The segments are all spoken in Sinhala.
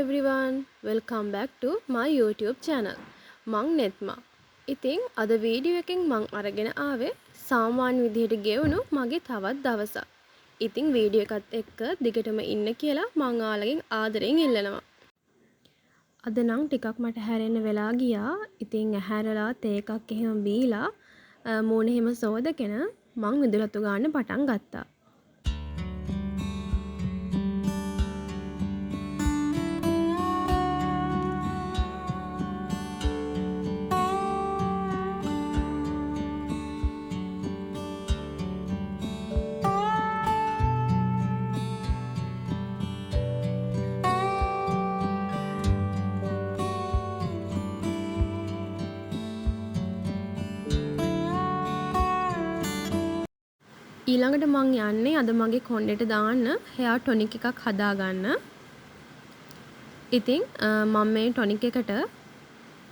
everyone, welcome back to my YouTube channel. මං නෙත්මා. ඉතින් අද වීඩියෝ එකෙන් මං අරගෙන ආවේ සාමාන්‍ය විදිහට ගෙවුණු මගේ තවත් දවසක්. ඉතින් වීඩියෝ එකත් එක්ක දිගටම ඉන්න කියලා මං ආලගෙන් ආදරෙන් ඉල්ලනවා. අද නම් ටිකක් මට හැරෙන්න වෙලා ගියා. ඉතින් ඇහැරලා තේ එකක් එහෙම බීලා මූණ එහෙම සෝදගෙන මං විදුලතු ගන්න පටන් ගත්තා. ඊළඟට මං යන්නේ අද මගේ කොණ්ඩෙට දාන්න හෙයා ටොනික් එකක් හදාගන්න. ඉතින් මම මේ ටොනික් එකට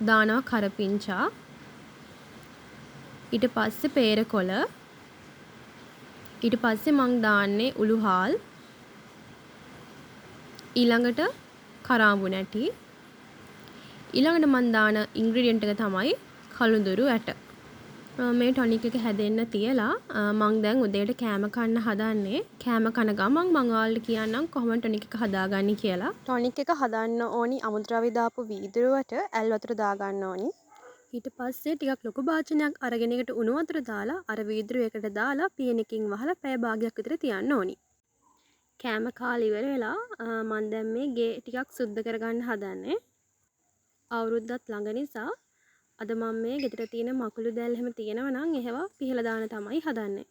දානවා කරපිංචා. ඊට පස්සේ peerakola. ඊට පස්සේ මං දාන්නේ උළුහාල්. ඊළඟට කරාඹු නැටි. ඊළඟට මං දාන ඉන්ග්‍රීඩියන්ට් එක තමයි කළුඳුරු ඇට. මේ ටොනික් එක හැදෙන්න තියලා මං දැන් උදේට කෑම කන්න හදන්නේ. කෑම කන ගමන් මං ඔයාලට කියන්නම් කොහොමද ටොනික් එක හදාගන්නේ කියලා. ටොනික් එක හදන්න ඕනි අමුද්‍රව්‍ය දාපු වීදුරුවට ඇල් වතුර දාගන්න ඕනි. ඊට පස්සේ ටිකක් ලොකු භාජනයක් අරගෙන ඒකට උණු වතුර දාලා අර වීදුරුවකට දාලා පියනකින් වහලා පැය භාගයක් විතර තියන්න ඕනි. කෑම කාලේ ඉවර වෙලා මං දැන් මේ ගේ ටිකක් සුද්ධ කරගන්න හදන්නේ. අවුරුද්දත් ළඟ නිසා අද මම මේ ගෙදර තියෙන මකුළු දැල් එහෙම තියෙනවා නම් ඒවා පිහලා දාන තමයි හදන්නේ.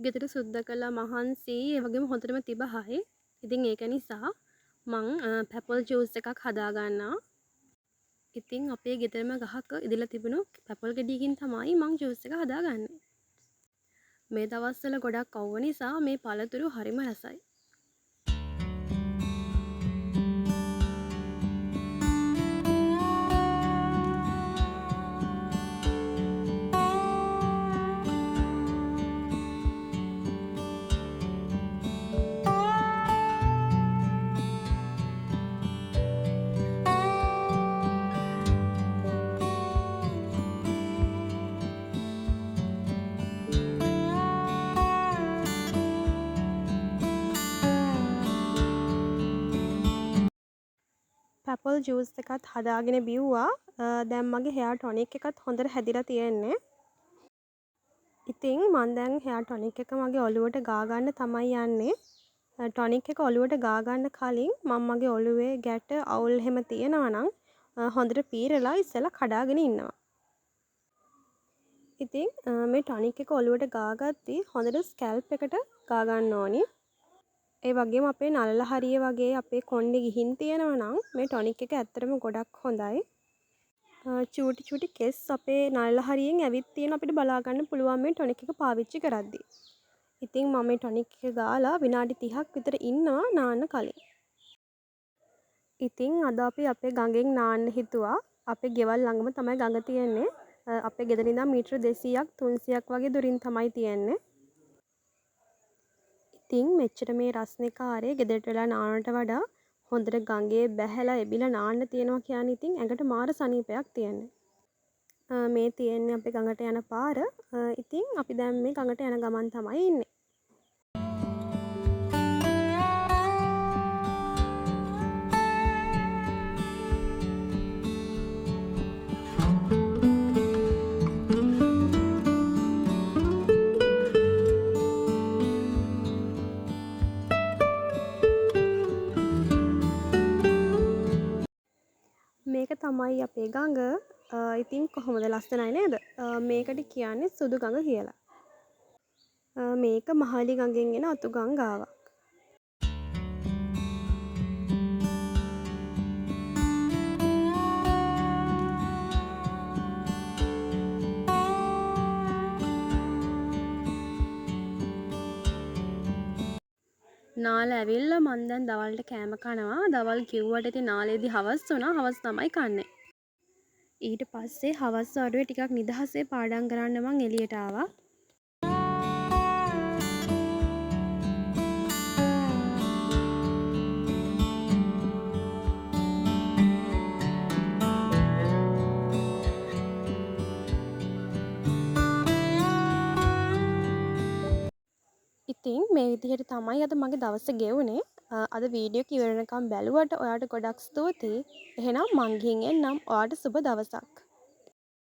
ගෙදර සුද්ධ කළා මහන්සි ඒ වගේම හොඳටම තිබහයි. ඉතින් ඒක නිසා මං පැපල් ජූස් එකක් හදා ගන්නවා. ඉතින් අපේ ගෙදරම ගහක ඉදලා තිබුණු පැපල් ගෙඩියකින් තමයි මං ජූස් එක හදාගන්නේ. මේ දවස්වල ගොඩක් අවුව නිසා මේ පළතුරු හරිම රසයි. පැපල් ජූස් එකත් හදාගෙන බිව්වා. දැන් මගේ හෙයා ටොනික් එකත් හොඳට හැදිලා තියෙන්නේ. ඉතින් මම දැන් හෙයා ටොනික් එක මගේ ඔළුවට ගා ගන්න තමයි යන්නේ. ටොනික් එක ඔළුවට ගා ගන්න කලින් මම මගේ ඔළුවේ ගැට අවුල් එහෙම තියෙනවා නම් හොඳට පීරලා ඉස්සෙල්ලා කඩාගෙන ඉන්නවා. ඉතින් මේ ටොනික් එක ඔළුවට ගාගද්දි හොඳට ස්කැල්ප් එකට ගා ගන්න ඕනි. ඒ වගේම අපේ නළල හරිය වගේ අපේ කොණ්ඩේ ගිහින් තියෙනවා නම් මේ ටොනික් එක ඇත්තටම ගොඩක් හොඳයි. චූටි චූටි කෙස් අපේ නළල හරියෙන් ඇවිත් තියෙන අපිට බලා ගන්න පුළුවන් මේ ටොනික් එක පාවිච්චි කරද්දී. ඉතින් මම මේ ටොනික් එක ගාලා විනාඩි 30ක් විතර ඉන්නවා නාන්න කලින්. ඉතින් අද අපි අපේ ගඟෙන් නාන්න හිතුවා. අපේ ගෙවල් ළඟම තමයි ගඟ තියෙන්නේ. අපේ ගෙදර ඉඳන් මීටර 200ක් 300ක් වගේ දුරින් තමයි තියෙන්නේ. ඉතින් මෙච්චර මේ රස්නේ කාරේ ගෙදරට වෙලා නානට වඩා හොඳට ගඟේ බැහැලා එබිලා නාන්න තියෙනවා කියන්නේ ඉතින් ඇඟට මාර සනීපයක් තියෙන්නේ. මේ තියෙන්නේ අපේ ගඟට යන පාර. ඉතින් අපි දැන් මේ ගඟට යන ගමන් තමයි ඉන්නේ. මේක තමයි අපේ ගඟ. ඉතින් කොහොමද ලස්සනයි නේද? මේකට කියන්නේ සුදු ගඟ කියලා. මේක මහලි ගඟෙන් එන අතු ගංගාවක්. නාල ඇවිල්ලා මං දැන් දවල්ට කෑම කනවා. දවල් කිව්වට ඉතින් නාලේදී හවස් වුණා. හවස් තමයි කන්නේ. ඊට පස්සේ හවස් වරුවේ ටිකක් නිදහසේ පාඩම් කරන්න මං එළියට ආවා. ඉතින් මේ විදිහට තමයි අද මගේ දවස ගෙවුනේ. අද වීඩියෝ එක ඉවර වෙනකම් බැලුවට ඔයාට ගොඩක් ස්තුතියි. එහෙනම් මං ගිහින් එන්නම්. ඔයාට සුබ දවසක්.